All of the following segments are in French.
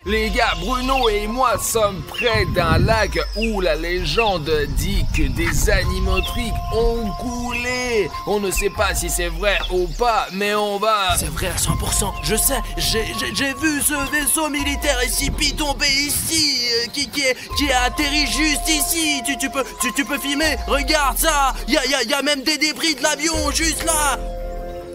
Les gars, Bruno et moi sommes près d'un lac où la légende dit que des animatroniques ont coulé. On ne sait pas si c'est vrai ou pas, mais on va... C'est vrai à 100%, je sais, j'ai vu ce vaisseau militaire SCP tomber ici, qui a atterri juste ici. Tu peux filmer, regarde ça, y a même des débris de l'avion juste là.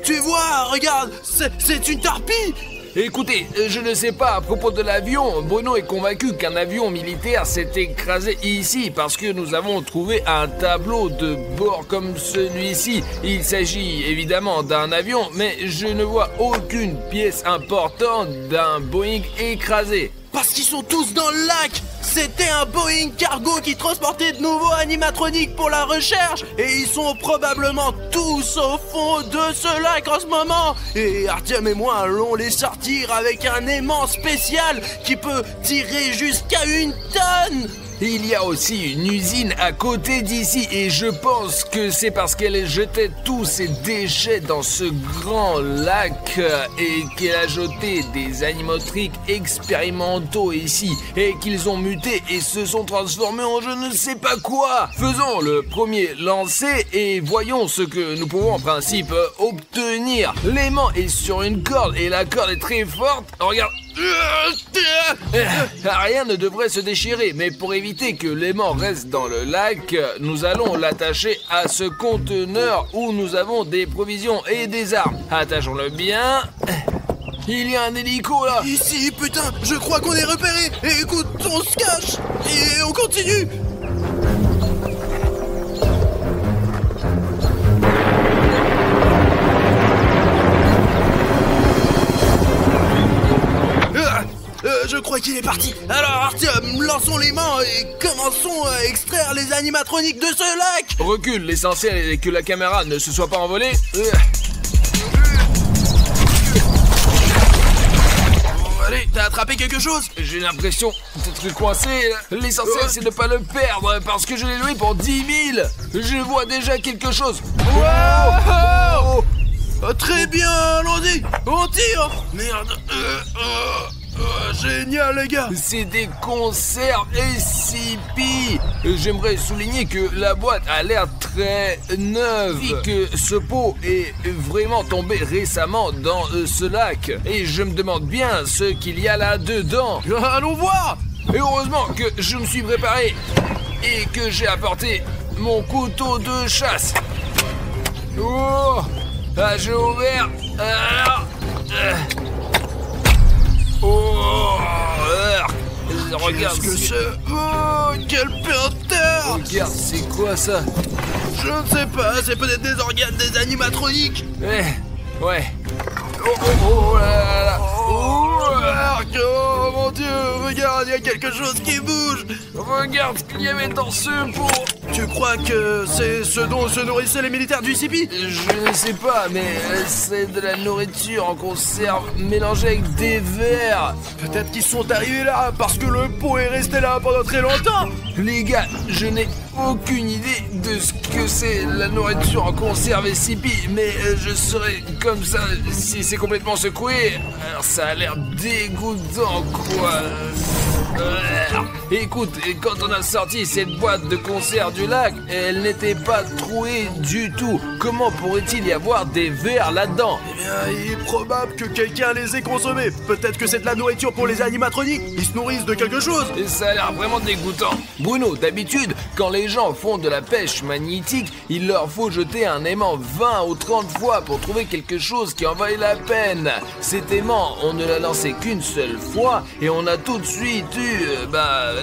Tu vois, regarde, c'est une torpille. Écoutez, je ne sais pas à propos de l'avion. Bruno est convaincu qu'un avion militaire s'est écrasé ici parce que nous avons trouvé un tableau de bord comme celui-ci. Il s'agit évidemment d'un avion, mais je ne vois aucune pièce importante d'un Boeing écrasé. Parce qu'ils sont tous dans le lac. C'était un Boeing cargo qui transportait de nouveaux animatroniques pour la recherche. Et ils sont probablement tous au fond de ce lac en ce moment. Et Artyom et moi allons les sortir avec un aimant spécial qui peut tirer jusqu'à 1 tonne. Il y a aussi une usine à côté d'ici et je pense que c'est parce qu'elle jetait tous ses déchets dans ce grand lac et qu'elle a jeté des animatroniques expérimentaux ici et qu'ils ont muté et se sont transformés en je ne sais pas quoi. Faisons le premier lancer et voyons ce que nous pouvons en principe obtenir. L'aimant est sur une corde et la corde est très forte. Regarde. Rien ne devrait se déchirer, mais pour éviter que l'aimant reste dans le lac, nous allons l'attacher à ce conteneur où nous avons des provisions et des armes. Attachons-le bien. Il y a un hélico là. Ici, putain, je crois qu'on est repéré. Et écoute, on se cache et on continue. Je crois qu'il est parti. Alors Artyom, lançons les mains et commençons à extraire les animatroniques de ce lac. Recule, l'essentiel est que la caméra ne se soit pas envolée. Allez, t'as attrapé quelque chose? J'ai l'impression d'être coincé. L'essentiel c'est de ne pas le perdre parce que je l'ai loué pour 10 000. Je vois déjà quelque chose. Wow! Très bien, allons-y, on tire. Merde. Génial les gars. C'est des conserves SCP. J'aimerais souligner que la boîte a l'air très neuve et que ce pot est vraiment tombé récemment dans ce lac. Et je me demande bien ce qu'il y a là-dedans. Allons voir. Et heureusement que je me suis préparé et que j'ai apporté mon couteau de chasse. Oh, j'ai ouvert. Oh, regarde ce que c'est. Oh, quel peinteur. Regarde, c'est quoi ça? Je ne sais pas, c'est peut-être des organes des animatroniques. Ouais. Oh là là. Oh mon Dieu, regarde, il y a quelque chose qui bouge. Regarde ce qu'il y avait dans ce pot. Tu crois que c'est ce dont se nourrissaient les militaires du SCP? Je ne sais pas, mais c'est de la nourriture en conserve mélangée avec des vers. Peut-être qu'ils sont arrivés là parce que le pot est resté là pendant très longtemps. Les gars, je n'ai aucune idée de ce que c'est la nourriture en conserve SCP, mais je serais comme ça si c'est complètement secoué. Alors ça a l'air dégoûtant, quoi. Écoute, quand on a sorti cette boîte de conserve du lac, elle n'était pas trouée du tout. Comment pourrait-il y avoir des vers là-dedans? Eh bien, il est probable que quelqu'un les ait consommés. Peut-être que c'est de la nourriture pour les animatroniques. Ils se nourrissent de quelque chose. Et ça a l'air vraiment dégoûtant. Bruno, d'habitude, quand les gens font de la pêche magnétique, il leur faut jeter un aimant 20 ou 30 fois pour trouver quelque chose qui en vaille la peine. Cet aimant, on ne l'a lancé qu'une seule fois et on a tout de suite eu,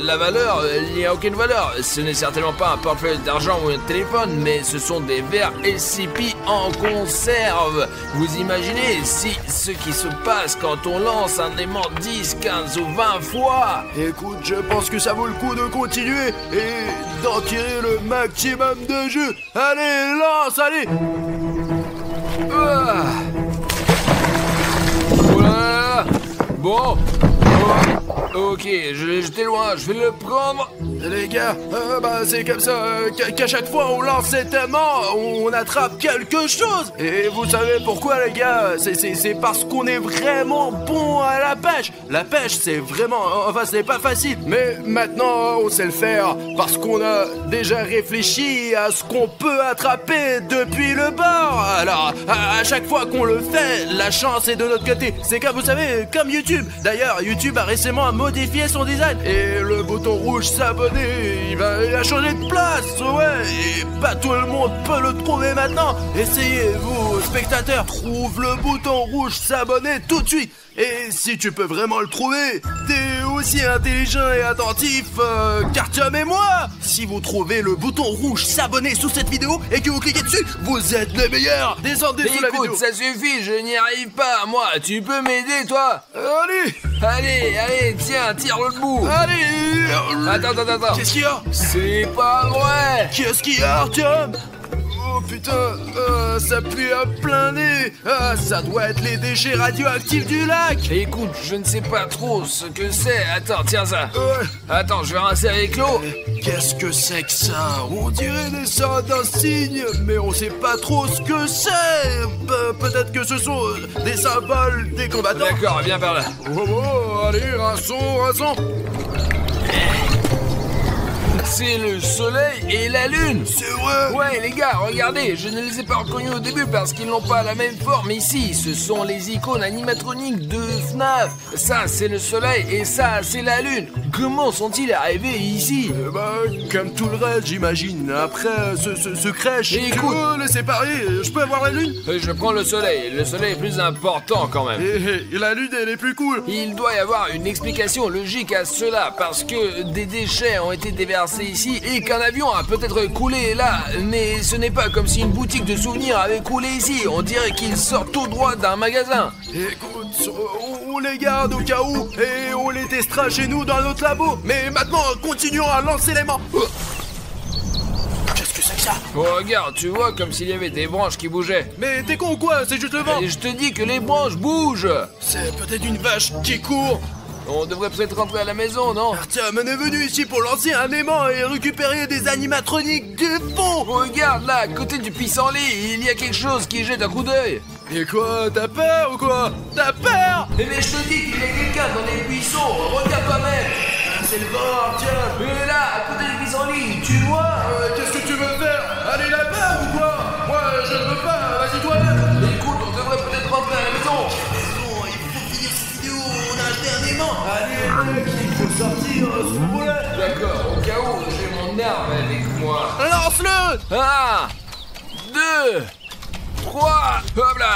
la valeur, il n'y a aucune valeur. Ce n'est certainement pas un portefeuille d'argent ou un téléphone, mais ce sont des vers SCP en conserve. Vous imaginez si ce qui se passe quand on lance un aimant 10, 15 ou 20 fois? Écoute, je pense que ça vaut le coup de continuer et d'en tirer le maximum de jus. Allez, lance, allez. Voilà. Bon. Ok, je l'ai jeté loin, je vais le prendre. Les gars, c'est comme ça qu'à chaque fois on lance cet aimant, on attrape quelque chose. Et vous savez pourquoi, les gars? C'est parce qu'on est vraiment bon à la pêche. La pêche, c'est vraiment... Enfin, ce n'est pas facile. Mais maintenant, on sait le faire parce qu'on a déjà réfléchi à ce qu'on peut attraper depuis le bord. Alors, à chaque fois qu'on le fait, la chance est de notre côté. C'est comme, vous savez, comme YouTube. D'ailleurs, YouTube a récemment modifié son design. Et le bouton rouge s'abonner, il a changé de place, ouais. Et pas tout le monde peut le trouver maintenant. Essayez, vous, spectateurs, trouve le bouton rouge s'abonner tout de suite. Et si tu peux vraiment le trouver, t'es aussi intelligent et attentif qu'Artyom et moi. Si vous trouvez le bouton rouge s'abonner sous cette vidéo et que vous cliquez dessus, vous êtes les meilleurs. Descendez sous la vidéo. Écoute, ça suffit, je n'y arrive pas, moi. Tu peux m'aider, toi? Allez, tiens, tire le bout. Allez. Attends. Qu'est-ce qu'il y a? C'est pas vrai. Qu'est-ce qu'il y a, Artyom? Oh putain, ça pue à plein nez. Ça doit être les déchets radioactifs du lac. Écoute, je ne sais pas trop ce que c'est. Attends, tiens ça. Ouais. Attends, je vais rincer avec l'eau. Qu'est-ce que c'est que ça? On dirait des sortes d'insignes, mais on sait pas trop ce que c'est. Peut-être que ce sont des symboles des combattants. D'accord, viens par là. Oh, allez, rinçons. C'est le soleil et la lune. C'est vrai. Ouais, les gars, regardez, je ne les ai pas reconnus au début parce qu'ils n'ont pas la même forme ici. Ce sont les icônes animatroniques de FNAF. Ça, c'est le soleil et ça, c'est la lune. Comment sont-ils arrivés ici? Comme tout le reste, j'imagine. Après ce crèche, Écoute, tu veux les séparer? Je peux avoir la lune? Je prends le soleil. Le soleil est plus important quand même. Et la lune, elle est plus cool. Il doit y avoir une explication logique à cela parce que des déchets ont été déversés ici et qu'un avion a peut-être coulé là, mais ce n'est pas comme si une boutique de souvenirs avait coulé ici. On dirait qu'il sort tout droit d'un magasin. Écoute, on les garde au cas où et on les testera chez nous dans notre labo. Mais maintenant, continuons à lancer l'aimant. Qu'est-ce que c'est que ça? Oh, regarde, tu vois comme s'il y avait des branches qui bougeaient. Mais t'es con ou quoi? C'est juste le vent. Et je te dis que les branches bougent. C'est peut-être une vache qui court. On devrait peut-être rentrer à la maison, non? Artyom est venu ici pour lancer un aimant et récupérer des animatroniques du fond. Regarde là, à côté du pissenlit, il y a quelque chose qui jette un coup d'œil. Et quoi? T'as peur ou quoi? T'as peur? Eh mais je te dis qu'il y a quelqu'un dans les buissons, regarde toi-même. C'est le vent, Artyom. Et là, à côté du pissenlit, tu vois? Qu'est-ce que tu veux faire? Aller là-bas ou quoi? Moi, je ne veux pas, vas-y toi-même. Écoute, on devrait peut-être rentrer à la maison. Allez, il faut sortir ce boulet. D'accord, au cas où, j'ai mon arme avec moi. Lance-le. 1, 2, 3, hop là.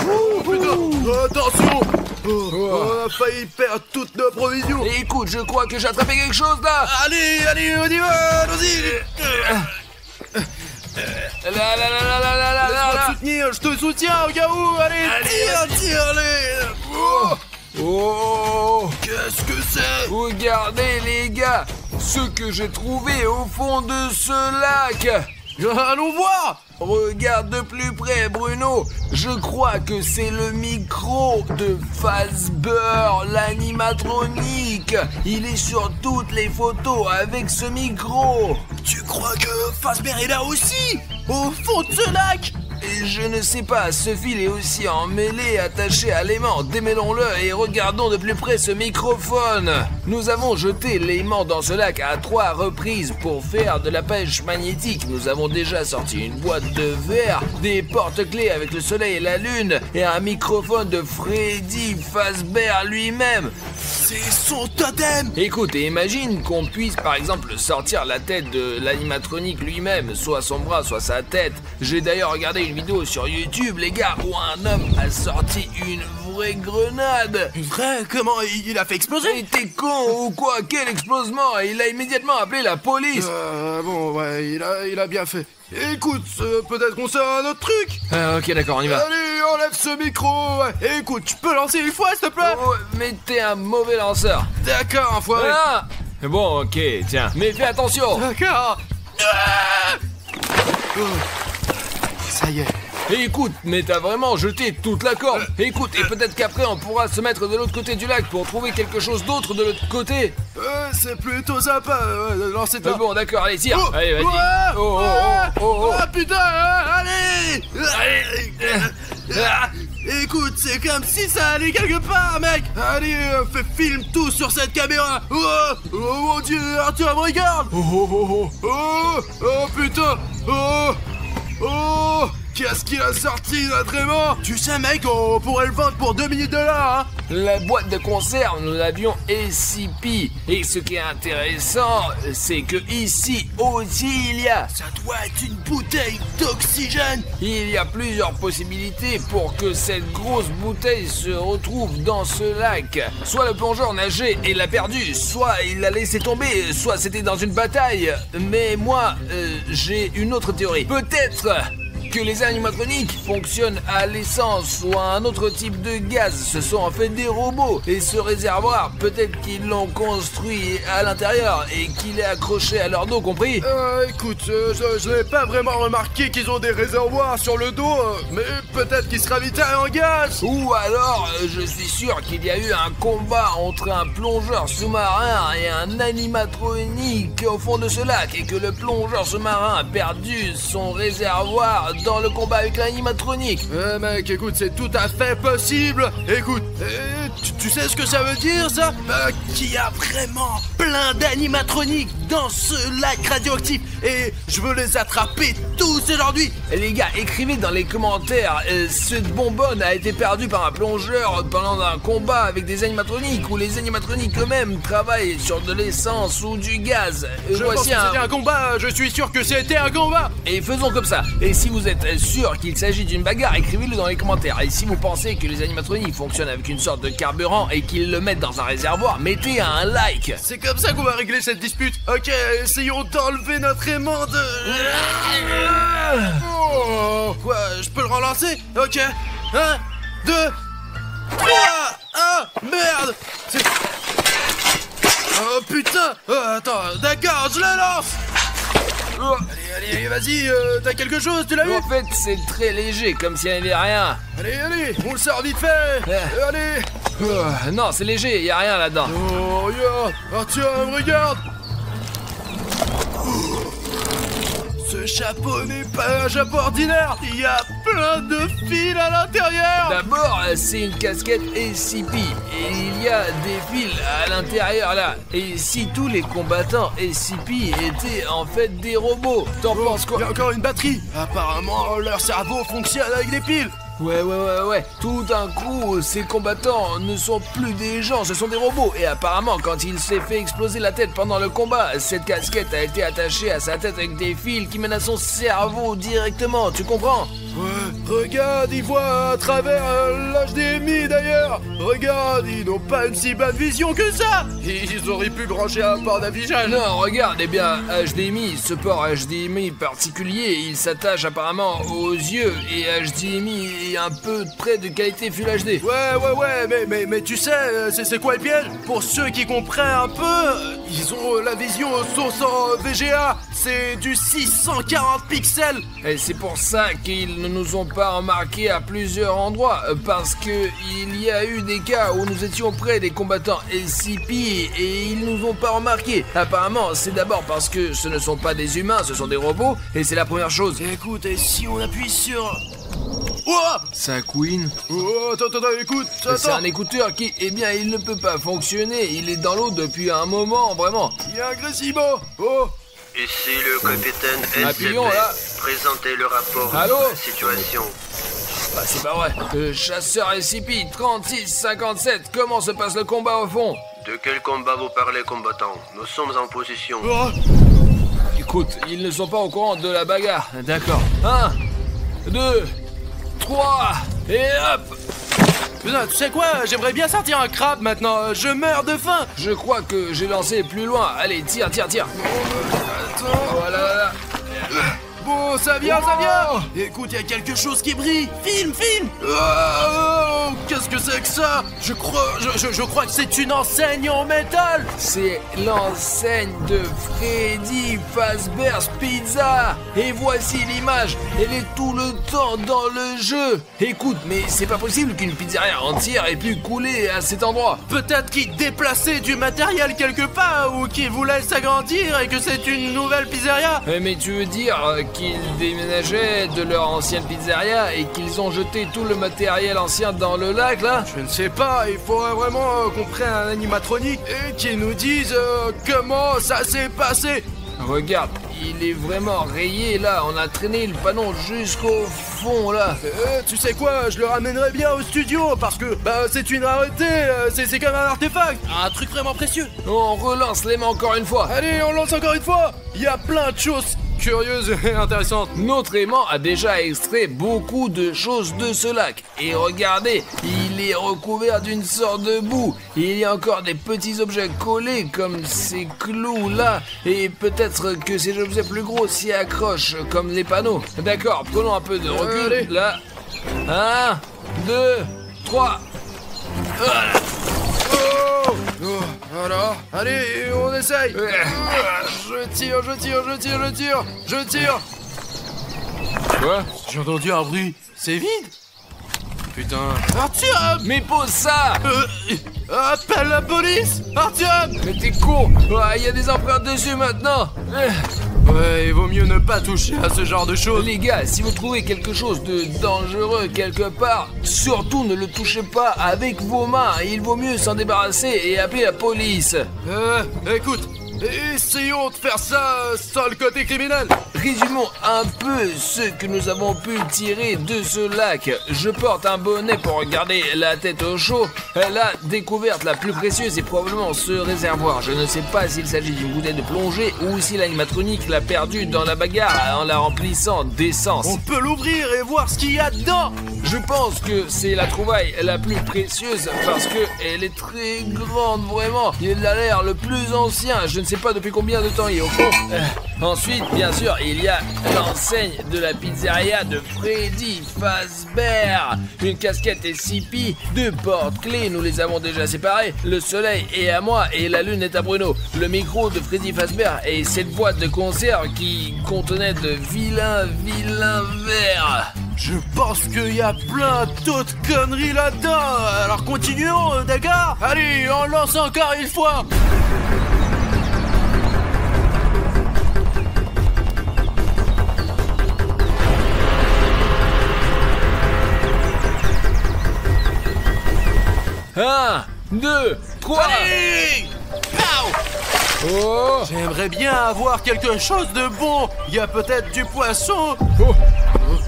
Oh putain, attention. On a failli perdre toutes nos provisions. Et écoute, je crois que j'ai attrapé quelque chose là. Allez, on y va, allons-y. Là. Laisse-moi te soutenir, je te soutiens au cas où. Allez, tire. Oh, Qu'est-ce que c'est? regardez les gars, ce que j'ai trouvé au fond de ce lac. Allons voir. Regarde de plus près, Bruno. Je crois que c'est le micro de Fazbear, l'animatronique. Il est sur toutes les photos avec ce micro. Tu crois que Fazbear est là aussi? Au fond de ce lac? Et je ne sais pas, ce fil est aussi emmêlé, attaché à l'aimant. Démêlons-le et regardons de plus près ce microphone. Nous avons jeté l'aimant dans ce lac à 3 reprises pour faire de la pêche magnétique. Nous avons déjà sorti une boîte de verre, des porte-clés avec le soleil et la lune, et un microphone de Freddy Fazbear lui-même. C'est son totem. Écoute, et imagine qu'on puisse par exemple sortir la tête de l'animatronique lui-même, soit son bras, soit sa tête. J'ai d'ailleurs regardé une vidéo sur YouTube, les gars, où un homme a sorti une vraie grenade. Une vraie? Comment il a fait exploser? Mais t'es con ou quoi? Quel explosement! Il a immédiatement appelé la police. Bon, ouais, il a bien fait. Écoute, peut-être qu'on sort un autre truc. Ok, d'accord, on y va. Allez, enlève ce micro. Ouais. Écoute, tu peux lancer une fois, s'il te plaît? Oh, mais t'es un mauvais lanceur. D'accord, enfoiré. Ah bon, ok, tiens, mais fais attention. D'accord. Ça y est, Et écoute, mais t'as vraiment jeté toute la corde. Et écoute, et peut-être qu'après on pourra se mettre de l'autre côté du lac pour trouver quelque chose d'autre de l'autre côté. C'est plutôt sympa. Lancez toi. Bon, d'accord, allez, tire. Oh, Allez, vas-y. oh, Oh. putain, allez. Écoute, c'est comme si ça allait quelque part, mec. Allez, filme tout sur cette caméra. Oh mon Dieu, Arthur, me regarde. Oh putain. Oh, qu'est-ce qu'il a sorti là, vraiment? Tu sais, mec, on pourrait le vendre pour $2000, hein. La boîte de conserve, nous l'avions SCP. Et ce qui est intéressant, c'est que ici aussi il y a... Ça doit être une bouteille d'oxygène. Il y a plusieurs possibilités pour que cette grosse bouteille se retrouve dans ce lac. Soit le plongeur nageait et l'a perdu, soit il l'a laissé tomber, soit c'était dans une bataille. Mais moi, j'ai une autre théorie. Peut-être que les animatroniques fonctionnent à l'essence ou à un autre type de gaz. Ce sont en fait des robots. Et ce réservoir, peut-être qu'ils l'ont construit à l'intérieur et qu'il est accroché à leur dos, compris? Écoute, je n'ai pas vraiment remarqué qu'ils ont des réservoirs sur le dos, mais peut-être qu'ils se ravitaillent en gaz. Ou alors, je suis sûr qu'il y a eu un combat entre un plongeur sous-marin et un animatronique au fond de ce lac et que le plongeur sous-marin a perdu son réservoir dans le combat avec l'animatronique. Mec, écoute, c'est tout à fait possible. Écoute, tu sais ce que ça veut dire, ça? Qu'il y a vraiment plein d'animatroniques dans ce lac radioactif et je veux les attraper tous aujourd'hui. Les gars, écrivez dans les commentaires, cette bonbonne a été perdue par un plongeur pendant un combat avec des animatroniques ou les animatroniques eux-mêmes travaillent sur de l'essence ou du gaz. Je pense que c'était un combat, je suis sûr que c'était un combat. Et faisons comme ça. Et si vous êtes sûr qu'il s'agit d'une bagarre, écrivez-le dans les commentaires. Et si vous pensez que les animatroniques fonctionnent avec une sorte de carburant et qu'ils le mettent dans un réservoir, mettez un like. C'est comme ça qu'on va régler cette dispute. Ok, essayons d'enlever notre aimant de... Quoi, je peux le relancer? Ok, 1, 2, 3. Ah, merde. Oh putain. Attends, d'accord, je la lance. Allez, vas-y, t'as quelque chose, tu l'as vu? En fait, c'est très léger, comme s'il n'y avait rien. Allez, on le sort vite fait. Allez. Non, c'est léger, il n'y a rien là-dedans. Oh, regarde. Ah tiens, regarde. Ce chapeau n'est pas un chapeau ordinaire. Il y a plein de fils à l'intérieur. D'abord, c'est une casquette SCP et il y a des fils à l'intérieur là. Et si tous les combattants SCP étaient en fait des robots, t'en penses quoi? Il y a encore une batterie. Apparemment, leur cerveau fonctionne avec des piles. Ouais. Tout d'un coup, ces combattants ne sont plus des gens, ce sont des robots. Et apparemment, quand il s'est fait exploser la tête pendant le combat, cette casquette a été attachée à sa tête avec des fils qui mènent à son cerveau directement, tu comprends? Ouais, regarde, ils voient à travers l'HDMI d'ailleurs. Regarde, ils n'ont pas une si bonne vision que ça. Ils auraient pu brancher un port d'affichage. Non, regarde, eh bien, HDMI, ce port HDMI particulier, il s'attache apparemment aux yeux et HDMI est un peu près de qualité Full HD. Ouais, mais tu sais, c'est quoi le piège? Pour ceux qui comprennent un peu, ils ont la vision source en VGA, c'est du 640 pixels. Et c'est pour ça qu'ils ne nous ont pas remarqués à plusieurs endroits, parce que il y a eu des cas où nous étions près des combattants SCP et ils nous ont pas remarqués. Apparemment, c'est d'abord parce que ce ne sont pas des humains, ce sont des robots, et c'est la première chose. Écoute, et si on appuie sur... Oh, ça couine. Oh, attends, écoute, attends. C'est un écouteur qui, eh bien, il ne peut pas fonctionner. Il est dans l'eau depuis un moment, vraiment. Il y a un Gressimo. Oh. Ici le capitaine SCP. Appuyons là. Présentez le rapport Allô de la situation. Bah, c'est pas vrai. Chasseur SCP 3657, comment se passe le combat au fond? De quel combat vous parlez, combattant? Nous sommes en position. Oh. Écoute, ils ne sont pas au courant de la bagarre. D'accord. 1, 2, 3, et hop! Putain, tu sais quoi? J'aimerais bien sortir un crabe maintenant. Je meurs de faim. Je crois que j'ai lancé plus loin. Allez, tire. Attends. Voilà. Bon, ça vient. Écoute, il y a quelque chose qui brille. Filme. Oh, qu'est-ce que c'est que ça? Je crois que c'est une enseigne en métal. C'est l'enseigne de Freddy Fazbear's Pizza. Et voici l'image. Elle est tout le temps dans le jeu. Écoute, mais c'est pas possible qu'une pizzeria entière ait pu couler à cet endroit. Peut-être qu'ils déplaçaient du matériel quelque part ou qu'ils voulaient s'agrandir et que c'est une nouvelle pizzeria. Mais tu veux dire qu'ils déménageaient de leur ancienne pizzeria et qu'ils ont jeté tout le matériel ancien dans le lac là? Je ne sais pas, il faudrait vraiment qu'on prenne un animatronique et qu'il nous dise comment ça s'est passé. Regarde, il est vraiment rayé là, on a traîné le panneau jusqu'au fond là. Tu sais quoi, je le ramènerai bien au studio parce que c'est une rareté, c'est comme un artefact, un truc vraiment précieux. On relance l'aimant encore une fois. Allez, on lance encore une fois. Il y a plein de choses curieuses et intéressantes. Notre aimant a déjà extrait beaucoup de choses de ce lac. Et regardez, il est recouvert d'une sorte de boue. Il y a encore des petits objets collés comme ces clous là. Et peut-être que ces objets plus gros s'y accrochent comme les panneaux. D'accord, prenons un peu de recul. Allez. Là. 1, 2, 3. Voilà. Oh, voilà. Allez, on essaye. Je tire. Quoi? J'ai entendu un bruit. C'est vide. Putain. Artyom! Mais pose ça! Appelle la police! Artyom! Mais t'es con! Il y a des empreintes dessus maintenant! Ouais, il vaut mieux ne pas toucher à ce genre de choses. Les gars, si vous trouvez quelque chose de dangereux quelque part, surtout ne le touchez pas avec vos mains. Il vaut mieux s'en débarrasser et appeler la police. Écoute, essayons de faire ça sans le côté criminel. Résumons un peu ce que nous avons pu tirer de ce lac. Je porte un bonnet pour regarder la tête au chaud. La découverte la plus précieuse est probablement ce réservoir. Je ne sais pas s'il s'agit d'une bouteille de plongée ou si l'animatronique l'a perdue dans la bagarre en la remplissant d'essence. On peut l'ouvrir et voir ce qu'il y a dedans. Je pense que c'est la trouvaille la plus précieuse parce que elle est très grande, vraiment. Il a l'air le plus ancien. Je ne sais pas depuis combien de temps il est au fond. Ensuite, bien sûr, il y a l'enseigne de la pizzeria de Freddy Fazbear. Une casquette SCP, 2 porte-clés, nous les avons déjà séparés. Le soleil est à moi et la lune est à Bruno. Le micro de Freddy Fazbear et cette boîte de conserve qui contenait de vilains vers. Je pense qu'il y a plein d'autres conneries là-dedans. Alors continuons, d'accord? Allez, on lance encore une fois. Un, 2, 3. Allez! Pow! Oh! J'aimerais bien avoir quelque chose de bon. Il y a peut-être du poisson. Oh!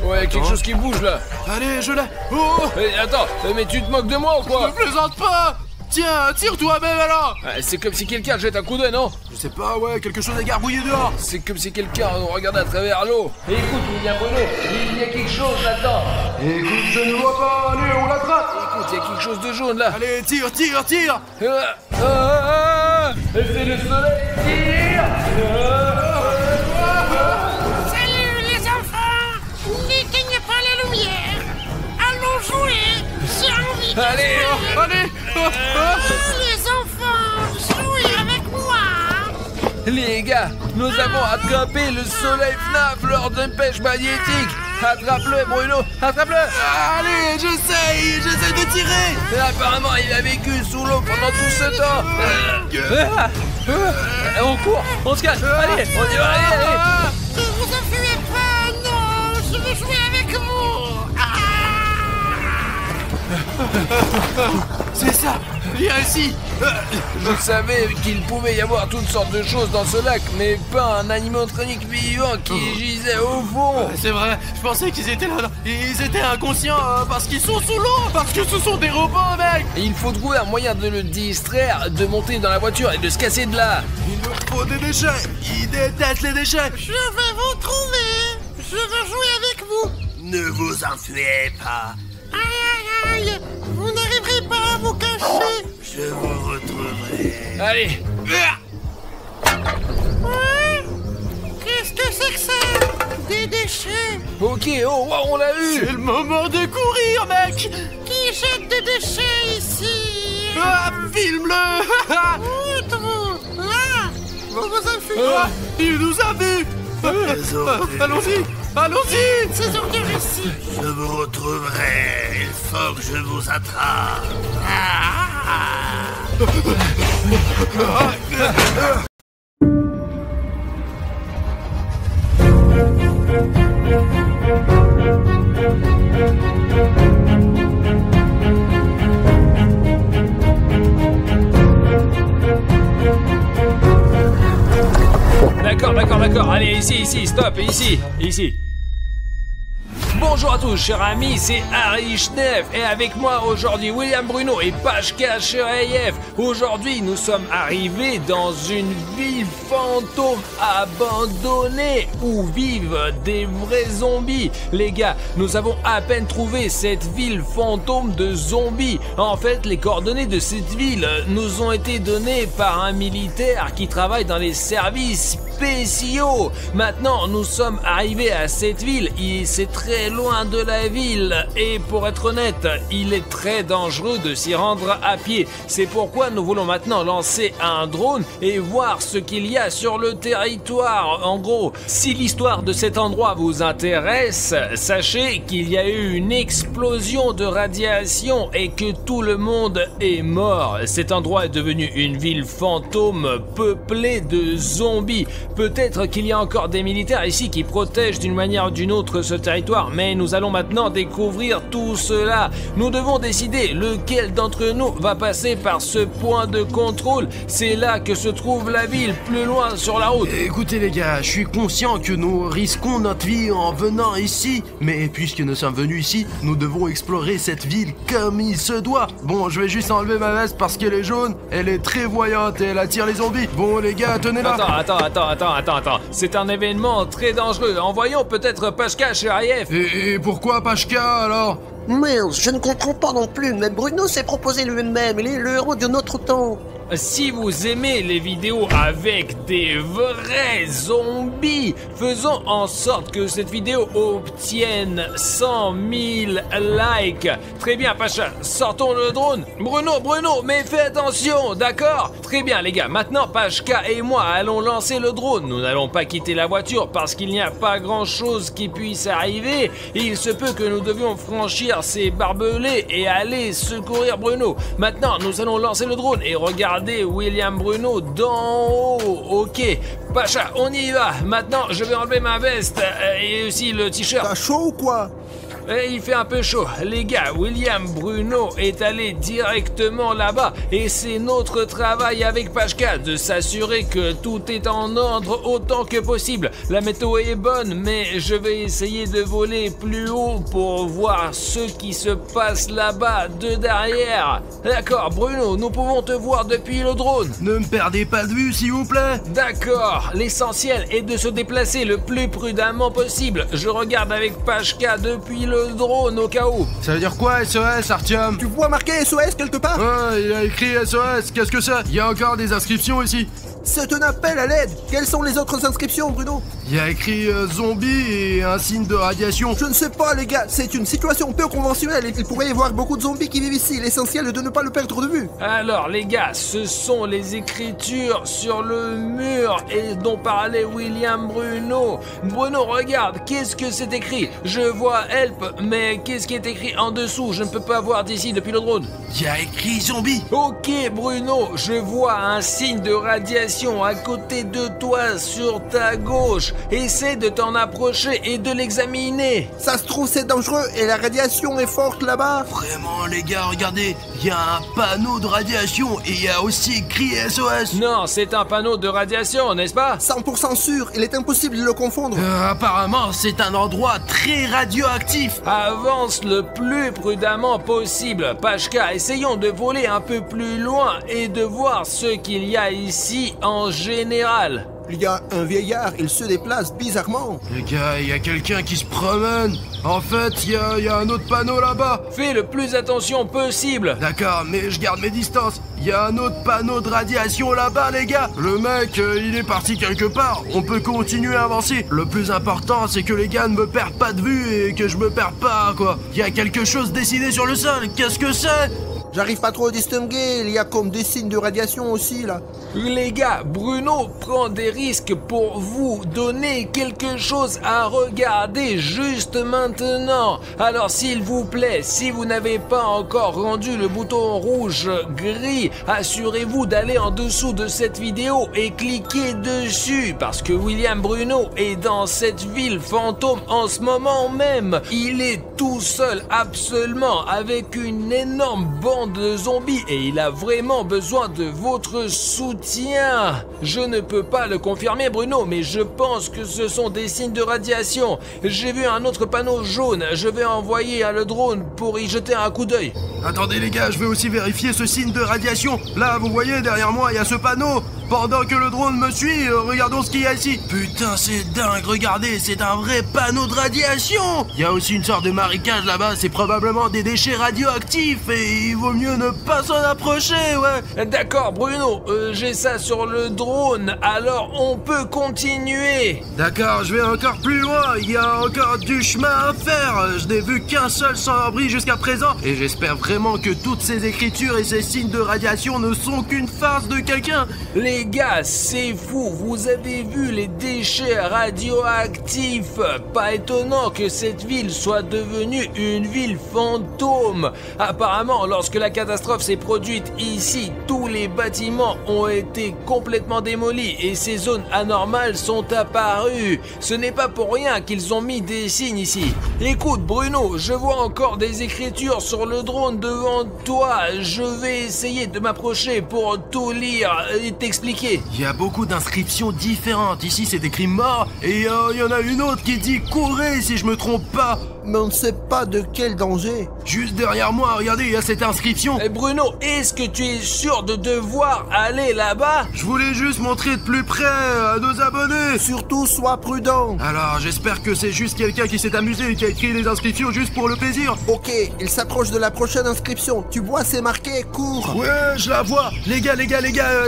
Ouais, quelque chose qui bouge là. Allez, je l'ai. Oh! Attends, mais tu te moques de moi ou quoi? Ne plaisante pas. Tiens, tire toi-même alors. C'est comme si quelqu'un jette un coup d'œil, non? Je sais pas, ouais, quelque chose à gargouiller dehors. C'est comme si quelqu'un regardait à travers l'eau. Écoute, il y a Bruno, il y a quelque chose là-dedans. Écoute, je ne vois pas. Allez, on l'attrape. Écoute, il y a quelque chose de jaune là. Allez, tire. C'est le soleil, tire. Salut les enfants! N'éteignez pas la lumière! Allons jouer! J'ai envie de Allez, jouer! Allez. Les enfants, jouez avec moi! Les gars, nous avons attrapé le soleil FNAF lors d'une pêche magnétique. Attrape-le, Bruno, attrape-le. Allez, j'essaye de tirer. Et apparemment, il a vécu sous l'eau pendant tout ce temps. On court, on se cache. Allez, on y va, allez. Ne vous enfuyez pas! Non! Je veux jouer avec vous! C'est ça. Viens ici. Je savais qu'il pouvait y avoir toutes sortes de choses dans ce lac, mais pas un animatronique vivant qui gisait au fond. C'est vrai, je pensais qu'ils étaient là. Ils étaient inconscients parce qu'ils sont sous l'eau. Parce que ce sont des robots, mec. Et il faut trouver un moyen de le distraire, de monter dans la voiture et de se casser de là. Il nous faut des déchets. Ils détestent les déchets. Je vais vous trouver! Je veux jouer avec vous! Ne vous enfuyez pas. Aïe aïe aïe! Vous n'arriverez pas à vous cacher! Je vous retrouverai. Allez. Ouais? Qu'est-ce que c'est que ça? Des déchets! Ok, oh, wow, on l'a eu. C'est le moment de courir, mec. Qui jette des déchets ici. Ah, filme-le. Outre vous. Ah, vous vous infiltrez. Ah, il nous a vus. Allons-y, allons-y. Ces ordures ici. Je vous retrouverai. Il faut que je vous attrape. D'accord. Allez, ici, stop, ici. Bonjour à tous, chers amis, c'est Harry Schneef et avec moi aujourd'hui William Bruno et Pashka Sherayev. Aujourd'hui, nous sommes arrivés dans une ville fantôme abandonnée où vivent des vrais zombies. Les gars, nous avons à peine trouvé cette ville fantôme de zombies. En fait, les coordonnées de cette ville nous ont été données par un militaire qui travaille dans les services spéciaux. Maintenant, nous sommes arrivés à cette ville et c'est très loin de la ville et pour être honnête, il est très dangereux de s'y rendre à pied. C'est pourquoi nous voulons maintenant lancer un drone et voir ce qu'il y a sur le territoire. En gros, si l'histoire de cet endroit vous intéresse, sachez qu'il y a eu une explosion de radiation et que tout le monde est mort. Cet endroit est devenu une ville fantôme peuplée de zombies. Peut-être qu'il y a encore des militaires ici qui protègent d'une manière ou d'une autre ce territoire, mais nous allons maintenant découvrir tout cela. Nous devons décider lequel d'entre nous va passer par ce point de contrôle. C'est là que se trouve la ville, plus loin sur la route. Écoutez les gars, je suis conscient que nous risquons notre vie en venant ici, mais puisque nous sommes venus ici, nous devons explorer cette ville comme il se doit. Bon, je vais juste enlever ma veste parce qu'elle est jaune, elle est très voyante et elle attire les zombies. Bon les gars, tenez-la. Attends. C'est un événement très dangereux. Envoyons peut-être Pashka Sherayev. Et pourquoi Pashka alors? Merde, je ne comprends pas non plus, mais Bruno s'est proposé lui-même, il est le héros de notre temps. Si vous aimez les vidéos avec des vrais zombies, faisons en sorte que cette vidéo obtienne 100 000 likes. Très bien, Pacha, sortons le drone. Bruno, mais fais attention, d'accord? Très bien, les gars, maintenant Pashka et moi allons lancer le drone. Nous n'allons pas quitter la voiture parce qu'il n'y a pas grand-chose qui puisse arriver. Il se peut que nous devions franchir ces barbelés et aller secourir Bruno. Maintenant, nous allons lancer le drone et regarder William Bruno d'en haut. Ok, Pacha, on y va. Maintenant, je vais enlever ma veste et aussi le t-shirt. T'as chaud ou quoi? Il fait un peu chaud. Les gars, William Bruno est allé directement là-bas et c'est notre travail avec Pashka de s'assurer que tout est en ordre autant que possible. La météo est bonne, mais je vais essayer de voler plus haut pour voir ce qui se passe là-bas de derrière. D'accord, Bruno, nous pouvons te voir depuis le drone. Ne me perdez pas de vue, s'il vous plaît. D'accord, l'essentiel est de se déplacer le plus prudemment possible. Je regarde avec Pashka depuis le drone au cas où. Ça veut dire quoi SOS, Artyom? Tu vois marqué SOS quelque part? Ouais, il a écrit SOS, qu'est-ce que c'est? Il y a encore des inscriptions ici. C'est un appel à l'aide. Quelles sont les autres inscriptions, Bruno? Il y a écrit zombie et un signe de radiation. Je ne sais pas, les gars. C'est une situation peu conventionnelle. Il pourrait y avoir beaucoup de zombies qui vivent ici. L'essentiel est de ne pas le perdre de vue. Alors, les gars, ce sont les écritures sur le mur et dont parlait William Bruno. Bruno, regarde, qu'est-ce que c'est écrit? Je vois help, mais qu'est-ce qui est écrit en dessous? Je ne peux pas voir d'ici depuis le drone. Il y a écrit zombie. Ok, Bruno, je vois un signe de radiation à côté de toi sur ta gauche. Essaie de t'en approcher et de l'examiner. Ça se trouve, c'est dangereux et la radiation est forte là-bas. Vraiment, les gars, regardez. Il y a un panneau de radiation et il y a aussi écrit SOS. Non, c'est un panneau de radiation, n'est-ce pas? 100% sûr, il est impossible de le confondre. Apparemment, c'est un endroit très radioactif. Avance le plus prudemment possible. Pashka, essayons de voler un peu plus loin et de voir ce qu'il y a ici en général. Il y a un vieillard, il se déplace bizarrement. Les gars, il y a quelqu'un qui se promène. En fait, il y a un autre panneau là-bas. Fais le plus attention possible. D'accord, mais je garde mes distances. Il y a un autre panneau de radiation là-bas, les gars. Le mec, il est parti quelque part. On peut continuer à avancer. Le plus important, c'est que les gars ne me perdent pas de vue et que je me perds pas, quoi. Il y a quelque chose dessiné sur le sol. Qu'est-ce que c'est? J'arrive pas trop à distinguer, il y a comme des signes de radiation aussi là. Les gars, Bruno prend des risques pour vous donner quelque chose à regarder juste maintenant. Alors s'il vous plaît, si vous n'avez pas encore rendu le bouton rouge gris, assurez-vous d'aller en dessous de cette vidéo et cliquez dessus parce que William Bruno est dans cette ville fantôme en ce moment même. Il est tout seul absolument avec une énorme bande de zombies et il a vraiment besoin de votre soutien. Je ne peux pas le confirmer Bruno, mais je pense que ce sont des signes de radiation. J'ai vu un autre panneau jaune, je vais envoyer le drone pour y jeter un coup d'œil. Attendez les gars, je vais aussi vérifier ce signe de radiation. Là, vous voyez, derrière moi, il y a ce panneau. Pendant que le drone me suit, regardons ce qu'il y a ici. Putain, c'est dingue, regardez, c'est un vrai panneau de radiation. Il y a aussi une sorte de marécage là-bas, c'est probablement des déchets radioactifs et il vaut mieux ne pas s'en approcher, ouais. D'accord Bruno, j'ai ça sur le drone, alors on peut continuer. D'accord, je vais encore plus loin, il y a encore du chemin à faire. Je n'ai vu qu'un seul sans-abri jusqu'à présent et j'espère vraiment que toutes ces écritures et ces signes de radiation ne sont qu'une farce de quelqu'un. Les gars, c'est fou, vous avez vu les déchets radioactifs. Pas étonnant que cette ville soit devenue une ville fantôme. Apparemment, lorsque la catastrophe s'est produite ici, tous les bâtiments ont été complètement démolis et ces zones anormales sont apparues. Ce n'est pas pour rien qu'ils ont mis des signes ici. Écoute Bruno, je vois encore des écritures sur le drone devant toi. Je vais essayer de m'approcher pour tout lire et t'expliquer. Il y a beaucoup d'inscriptions différentes. Ici, c'est écrit mort et il y en a une autre qui dit courez si je me trompe pas. Mais on ne sait pas de quel danger. Juste derrière moi, regardez, il y a cette inscription. Bruno, est-ce que tu es sûr de devoir aller là-bas? Je voulais juste montrer de plus près à nos abonnés. Surtout, sois prudent. Alors, j'espère que c'est juste quelqu'un qui s'est amusé et qui a écrit les inscriptions juste pour le plaisir. Ok, il s'approche de la prochaine inscription. Tu vois, c'est marqué cours. Ouais, je la vois. Les gars,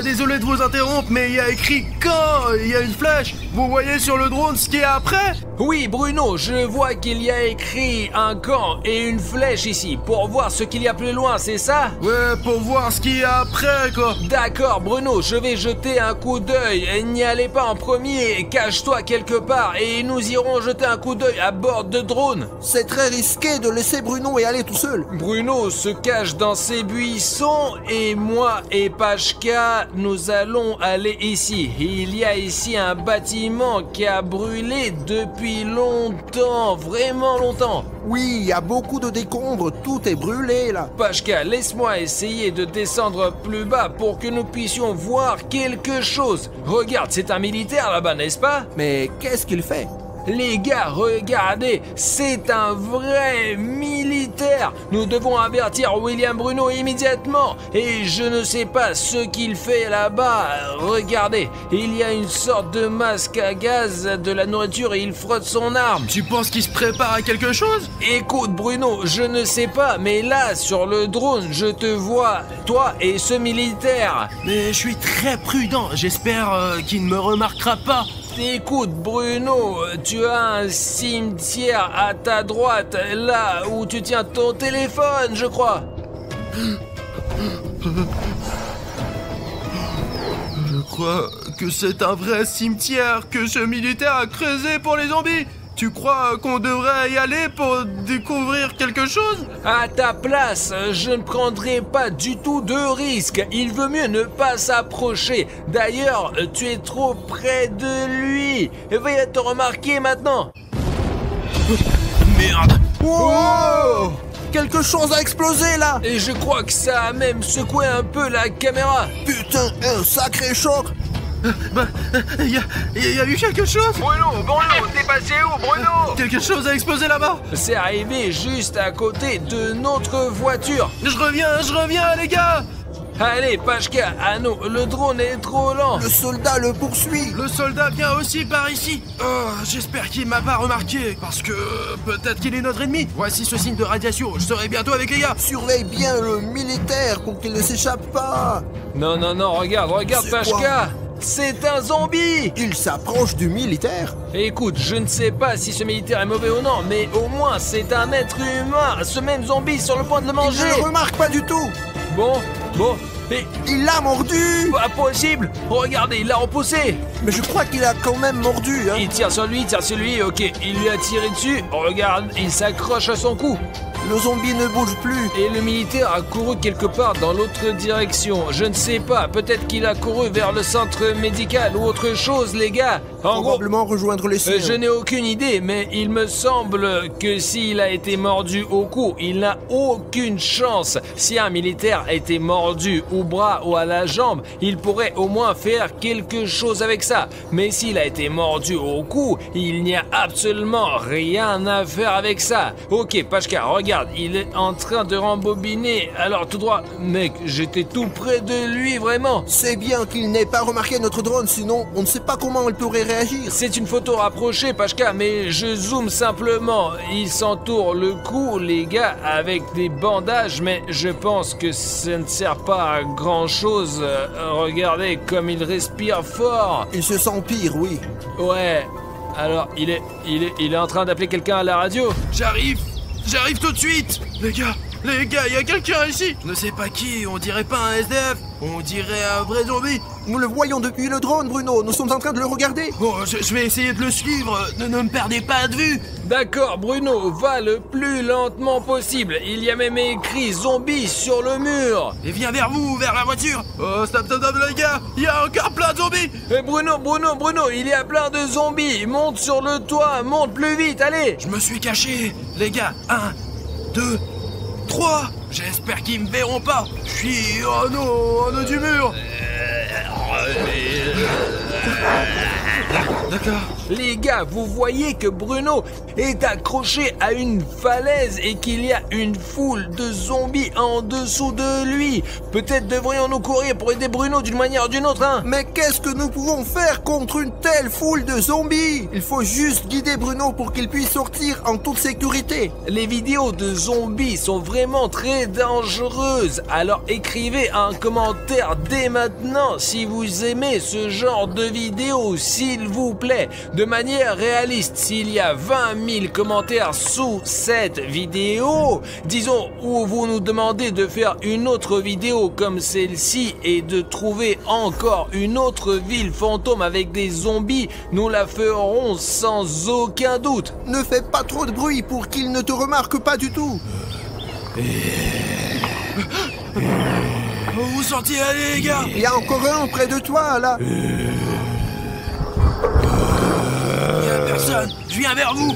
désolé de vous interrompre, mais il y a écrit quand. Il y a une flèche. Vous voyez sur le drone ce qui est après? Oui, Bruno, je vois qu'il y a écrit un camp et une flèche ici pour voir ce qu'il y a plus loin, c'est ça? Ouais, pour voir ce qu'il y a après, quoi. D'accord, Bruno, je vais jeter un coup d'œil. N'y allez pas en premier, cache-toi quelque part et nous irons jeter un coup d'œil à bord de drone. C'est très risqué de laisser Bruno et aller tout seul. Bruno se cache dans ses buissons et moi et Pashka, nous allons aller ici. Il y a ici un bâtiment qui a brûlé depuis longtemps, vraiment longtemps. Oui, il y a beaucoup de décombres, tout est brûlé là. Pashka, laisse-moi essayer de descendre plus bas pour que nous puissions voir quelque chose. Regarde, c'est un militaire là-bas, n'est-ce pas? Mais qu'est-ce qu'il fait? Les gars, regardez, c'est un vrai militaire. Nous devons avertir William Bruno immédiatement. Et je ne sais pas ce qu'il fait là-bas. Regardez, il y a une sorte de masque à gaz, de la nourriture et il frotte son arme. Tu penses qu'il se prépare à quelque chose? Écoute Bruno, je ne sais pas, mais là, sur le drone, je te vois, toi et ce militaire. Mais je suis très prudent, j'espère qu'il ne me remarquera pas. Écoute Bruno, tu as un cimetière à ta droite, là où tu tiens ton téléphone, je crois. Je crois que c'est un vrai cimetière que ce militaire a creusé pour les zombies. Tu crois qu'on devrait y aller pour découvrir quelque chose? À ta place, je ne prendrai pas du tout de risque. Il vaut mieux ne pas s'approcher. D'ailleurs, tu es trop près de lui. Va te remarquer maintenant. Merde! Wow! Quelque chose a explosé là! Et je crois que ça a même secoué un peu la caméra. Putain, un sacré choc! Il y a eu quelque chose? Bruno, t'es passé où, Bruno? Quelque chose a explosé là-bas. C'est arrivé juste à côté de notre voiture. Je reviens, les gars. Allez, Pashka, à nous, le drone est trop lent. Le soldat le poursuit. Le soldat vient aussi par ici. Oh, j'espère qu'il m'a pas remarqué, parce que peut-être qu'il est notre ennemi. Voici ce signe de radiation, je serai bientôt avec les gars. Surveille bien le militaire pour qu'il ne s'échappe pas. Non, regarde, C'est Pashka. quoi? C'est un zombie. Il s'approche du militaire. Écoute, je ne sais pas si ce militaire est mauvais ou non, mais au moins c'est un être humain. Ce même zombie sur le point de le Il manger. ne le remarque pas du tout. Bon, mais Il l'a mordu. pas possible. Regardez, il l'a repoussé. Mais je crois qu'il a quand même mordu. Hein. Il tire sur lui, ok, il lui a tiré dessus. Regarde, il s'accroche à son cou. Le zombie ne bouge plus. Et le militaire a couru quelque part dans l'autre direction. Je ne sais pas, peut-être qu'il a couru vers le centre médical ou autre chose, les gars. En gros, Probablement rejoindre les siens. je n'ai aucune idée, mais il me semble que s'il a été mordu au cou, il n'a aucune chance. Si un militaire a été mordu au bras ou à la jambe, il pourrait au moins faire quelque chose avec ça. Mais s'il a été mordu au cou, il n'y a absolument rien à faire avec ça. Ok, Pashka, regarde, il est en train de rembobiner. Alors tout droit, mec, j'étais tout près de lui, vraiment. C'est bien qu'il n'ait pas remarqué notre drone, sinon on ne sait pas comment il pourrait réagir. C'est une photo rapprochée, Pashka, mais je zoome simplement. Il s'entoure le cou, les gars, avec des bandages, mais je pense que ça ne sert pas à grand chose. Regardez comme il respire fort. Il se sent pire, oui. Ouais. Alors, il est en train d'appeler quelqu'un à la radio. J'arrive tout de suite. Les gars, il y a quelqu'un ici. Je ne sais pas qui, on dirait pas un SDF. On dirait un vrai zombie. Nous le voyons depuis le drone, Bruno. Nous sommes en train de le regarder. Bon, je vais essayer de le suivre. Ne me perdez pas de vue. D'accord, Bruno, va le plus lentement possible. Il y a même écrit zombie sur le mur. Et viens vers vous, vers la voiture. Oh, stop, les gars. Il y a encore plein de zombies. Et Bruno, il y a plein de zombies. Monte sur le toit, monte plus vite, allez. Je me suis caché. Les gars, 1, 2, 3. J'espère qu'ils me verront pas. Je suis en haut du mur. D'accord. Les gars, vous voyez que Bruno est accroché à une falaise et qu'il y a une foule de zombies en dessous de lui. Peut-être devrions-nous courir pour aider Bruno d'une manière ou d'une autre, hein? Mais qu'est-ce que nous pouvons faire contre une telle foule de zombies? Il faut juste guider Bruno pour qu'il puisse sortir en toute sécurité. Les vidéos de zombies sont vraiment très dangereuses. Alors écrivez un commentaire dès maintenant si vous aimez ce genre de vidéos, s'il vous plaît. De manière réaliste, s'il y a 20 000 commentaires sous cette vidéo, disons où vous nous demandez de faire une autre vidéo comme celle-ci et de trouver encore une autre ville fantôme avec des zombies, nous la ferons sans aucun doute. Ne fais pas trop de bruit pour qu'il ne te remarque pas du tout. Vous sentiez aller, les gars? Il y a encore un près de toi, là. Il y a personne. Je viens vers vous.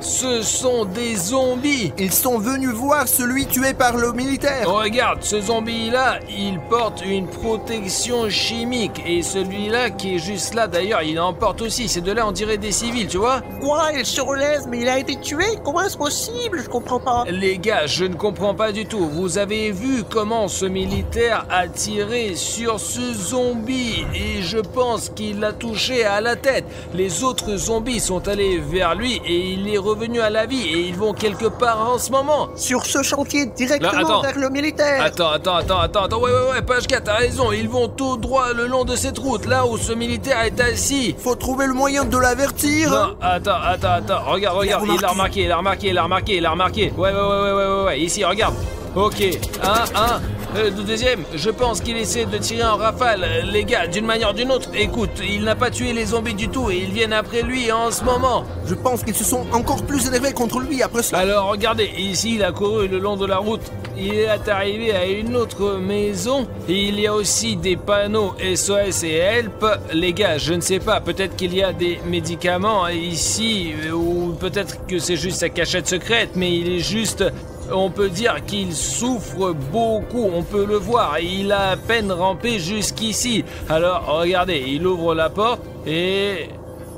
Ce sont des zombies. Ils sont venus voir celui tué par le militaire. Regarde, ce zombie-là, il porte une protection chimique. Et celui-là qui est juste là, d'ailleurs, il en porte aussi. Ces deux-là, on dirait des civils, tu vois? Quoi, il se relève, mais il a été tué? Comment est-ce possible? Je comprends pas. Les gars, je ne comprends pas du tout. Vous avez vu comment ce militaire a tiré sur ce zombie et je pense qu'il l'a touché à la tête. Les autres zombies sont allés vers lui et il est revenu à la vie et ils vont quelque part en ce moment. Sur ce chantier, directement Là, attends. vers le militaire. Attends, ouais, Pashka, t'as raison, ils vont tout droit le long de cette route, là où ce militaire est assis. Faut trouver le moyen de l'avertir. Non, attends, regarde, il l'a remarqué. Ouais, ici, regarde. Ok, deuxième, je pense qu'il essaie de tirer en rafale. Les gars, d'une manière ou d'une autre, écoute, il n'a pas tué les zombies du tout et ils viennent après lui en ce moment. Je pense qu'ils se sont encore plus énervés contre lui après cela. Alors regardez, ici il a couru le long de la route. Il est arrivé à une autre maison. Et il y a aussi des panneaux SOS et Help. Les gars, je ne sais pas, peut-être qu'il y a des médicaments ici ou peut-être que c'est juste sa cachette secrète, mais il est juste... On peut dire qu'il souffre beaucoup, on peut le voir, il a à peine rampé jusqu'ici. Alors, regardez, il ouvre la porte et...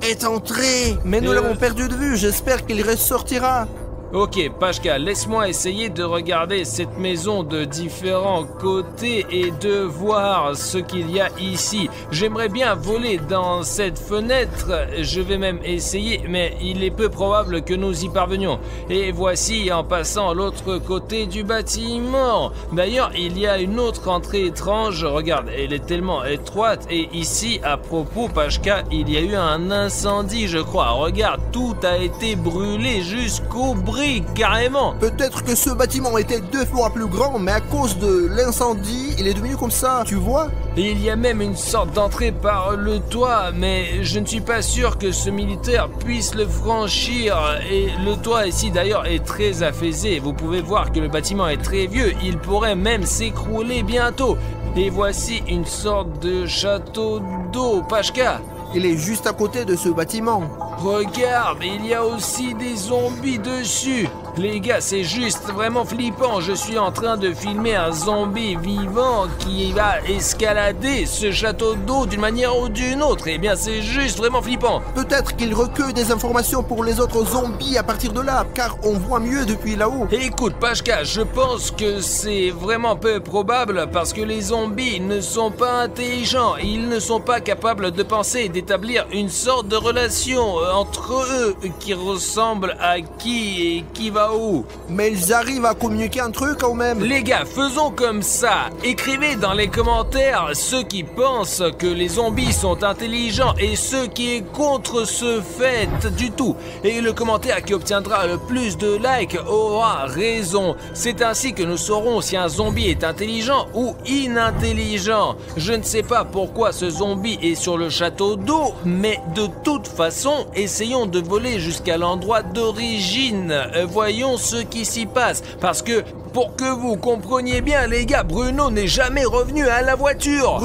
Est entré. Mais nous l'avons perdu de vue, j'espère qu'il ressortira. Ok, Pashka, laisse-moi essayer de regarder cette maison de différents côtés et de voir ce qu'il y a ici. J'aimerais bien voler dans cette fenêtre, je vais même essayer, mais il est peu probable que nous y parvenions. Et voici en passant l'autre côté du bâtiment. D'ailleurs, il y a une autre entrée étrange, regarde, elle est tellement étroite. Et ici, à propos, Pashka, il y a eu un incendie, je crois. Regarde, tout a été brûlé jusqu'aux briques, carrément. Peut-être que ce bâtiment était 2 fois plus grand, mais à cause de l'incendie, il est devenu comme ça, tu vois? Et il y a même une sorte d'entrée par le toit, mais je ne suis pas sûr que ce militaire puisse le franchir. Et le toit ici d'ailleurs est très affaissé. Vous pouvez voir que le bâtiment est très vieux, il pourrait même s'écrouler bientôt. Et voici une sorte de château d'eau, Pashka. Il est juste à côté de ce bâtiment. Regarde, il y a aussi des zombies dessus. Les gars, c'est juste vraiment flippant. Je suis en train de filmer un zombie vivant qui va escalader ce château d'eau d'une manière ou d'une autre. Eh bien, c'est juste vraiment flippant. Peut-être qu'il recueille des informations pour les autres zombies à partir de là, car on voit mieux depuis là-haut. Écoute, Pashka, je pense que c'est vraiment peu probable parce que les zombies ne sont pas intelligents. Ils ne sont pas capables de penser et d'établir une sorte de relation entre eux qui ressemble à qui et qui va où. Mais ils arrivent à communiquer entre eux quand même. Les gars, faisons comme ça. Écrivez dans les commentaires ceux qui pensent que les zombies sont intelligents et ceux qui est contre ce fait du tout. Et le commentaire qui obtiendra le plus de likes aura raison. C'est ainsi que nous saurons si un zombie est intelligent ou inintelligent. Je ne sais pas pourquoi ce zombie est sur le château d'eau, mais de toute façon, essayons de voler jusqu'à l'endroit d'origine. Voyons ce qui s'y passe, parce que pour que vous compreniez bien, les gars, Bruno n'est jamais revenu à la voiture.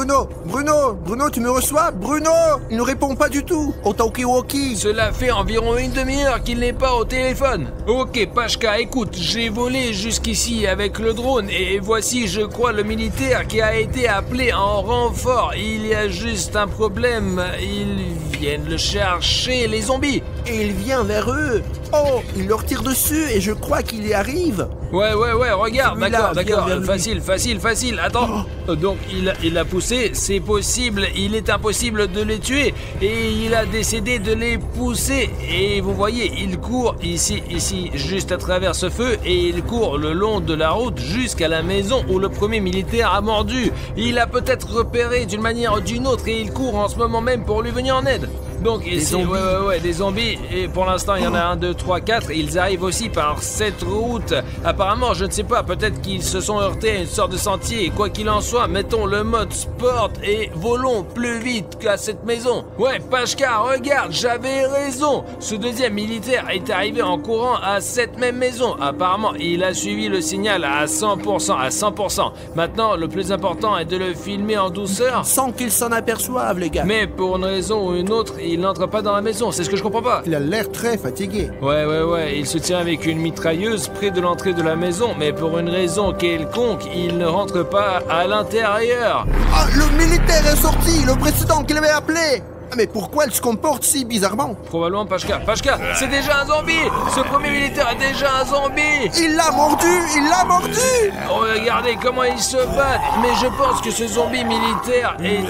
Bruno, tu me reçois? Bruno, il ne répond pas du tout au talkie-walkie. Cela fait environ une demi-heure qu'il n'est pas au téléphone. Ok, Pashka, écoute, j'ai volé jusqu'ici avec le drone et voici, je crois, le militaire qui a été appelé en renfort. Il y a juste un problème, ils viennent le chercher, les zombies. Et il vient vers eux. Oh, il leur tire dessus et je crois qu'il y arrive. Ouais, regarde, d'accord, facile, attends. Donc, il l'a poussé, c'est possible, il est impossible de les tuer. Et il a décidé de les pousser. Et vous voyez, il court ici, juste à travers ce feu. Et il court le long de la route jusqu'à la maison où le premier militaire a mordu. Il a peut-être repéré d'une manière ou d'une autre et il court en ce moment même pour lui venir en aide. Donc ici, des zombies, et pour l'instant il y en a 1, 2, 3, 4, ils arrivent aussi par cette route. Apparemment, je ne sais pas, peut-être qu'ils se sont heurtés à une sorte de sentier. Quoi qu'il en soit, mettons le mode sport et volons plus vite qu'à cette maison. Ouais, Pashka, regarde, j'avais raison. Ce deuxième militaire est arrivé en courant à cette même maison. Apparemment, il a suivi le signal à 100%. Maintenant, le plus important est de le filmer en douceur. Sans qu'ils s'en aperçoivent, les gars. Mais pour une raison ou une autre, il n'entre pas dans la maison, c'est ce que je comprends pas. Il a l'air très fatigué. Ouais, il se tient avec une mitrailleuse près de l'entrée de la maison, mais pour une raison quelconque, il ne rentre pas à l'intérieur. Ah, le militaire est sorti, le précédent qu'il avait appelé. Mais pourquoi elle se comporte si bizarrement? Probablement Pashka, c'est déjà un zombie. Ce premier militaire est déjà un zombie. Il l'a mordu. Regardez comment il se bat. Mais je pense que ce zombie militaire est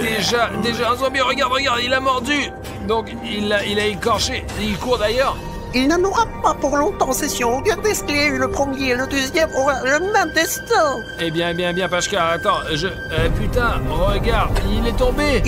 déjà un zombie. Regarde, il a mordu. Donc il a écorché. Il court d'ailleurs. Il n'en aura pas pour longtemps, c'est sûr. Regardez ce qu'il y a eu, le premier et le deuxième aura le même destin. Eh bien, Pashka, attends, putain, regarde, il est tombé.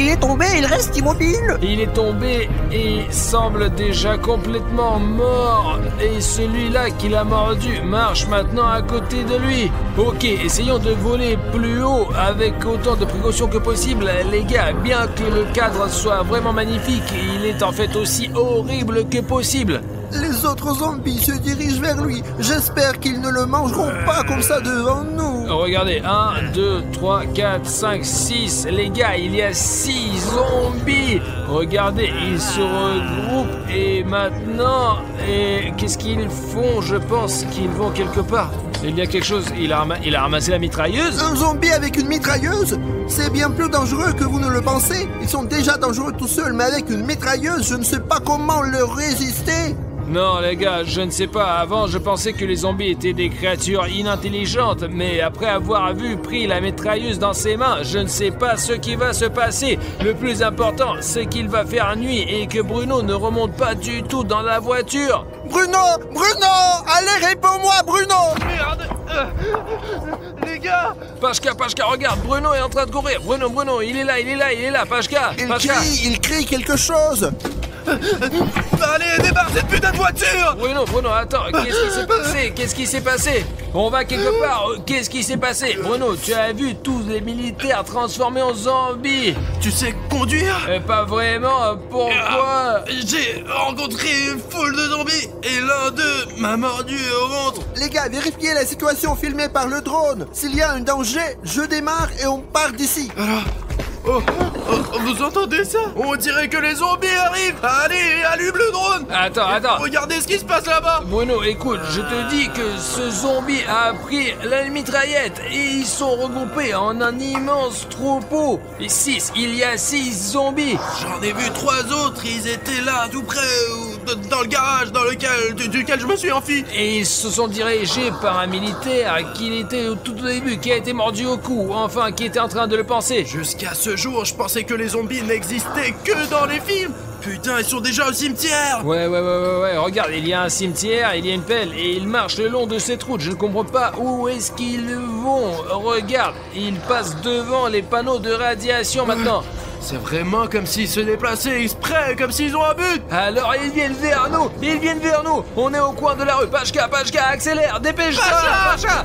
Il reste immobile. Il est tombé et semble déjà complètement mort. Et celui-là qui l'a mordu marche maintenant à côté de lui. Ok, essayons de voler plus haut avec autant de précautions que possible. Les gars, bien que le cadre soit vraiment magnifique, il est en fait aussi horrible que possible. Les autres zombies se dirigent vers lui. J'espère qu'ils ne le mangeront pas comme ça devant nous. Regardez, 1, 2, 3, 4, 5, 6. Les gars, il y a 6 zombies. Regardez, ils se regroupent et maintenant... Et qu'est-ce qu'ils font? Je pense qu'ils vont quelque part. Il y a quelque chose, il a ramassé la mitrailleuse. Un zombie avec une mitrailleuse? C'est bien plus dangereux que vous ne le pensez. Ils sont déjà dangereux tout seuls, mais avec une mitrailleuse, je ne sais pas comment leur résister. Non les gars, je ne sais pas, avant je pensais que les zombies étaient des créatures inintelligentes, mais après avoir pris la mitrailleuse dans ses mains, je ne sais pas ce qui va se passer. Le plus important, c'est qu'il va faire nuit et que Bruno ne remonte pas du tout dans la voiture. Bruno! Allez, réponds-moi, Bruno! Merde. Les gars. Pashka, regarde, Bruno est en train de courir. Bruno, il est là, Pashka. Il crie quelque chose. Allez, débarque cette putain de voiture. Bruno, attends, qu'est-ce qui s'est passé? On va quelque part, qu'est-ce qui s'est passé? Bruno, tu as vu tous les militaires transformés en zombies? Tu sais conduire? Pas vraiment, pourquoi? J'ai rencontré une foule de zombies et l'un d'eux m'a mordu au ventre. Les gars, vérifiez la situation filmée par le drone. S'il y a un danger, je démarre et on part d'ici. Alors... Oh, vous entendez ça? On dirait que les zombies arrivent. Allez, allume le drone. Attends. Regardez ce qui se passe là-bas. Bruno, écoute, je te dis que ce zombie a pris la mitraillette et ils sont regroupés en un immense troupeau. Il y a 6 zombies. J'en ai vu 3 autres, ils étaient là tout près, dans le garage duquel je me suis enfui. Et ils se sont dirigés par un militaire qui était tout au début, qui a été mordu au cou, enfin qui était en train de le panser. Jusqu'à ce jour, je pensais que les zombies n'existaient que dans les films. Putain, ils sont déjà au cimetière. Ouais, regarde, il y a un cimetière, il y a une pelle et ils marchent le long de cette route. Je ne comprends pas où est-ce qu'ils vont. Regarde, ils passent devant les panneaux de radiation maintenant. C'est vraiment comme s'ils se déplaçaient exprès, comme s'ils ont un but. Alors ils viennent vers nous. On est au coin de la rue. Pashka, accélère, dépêche-toi. Pashka.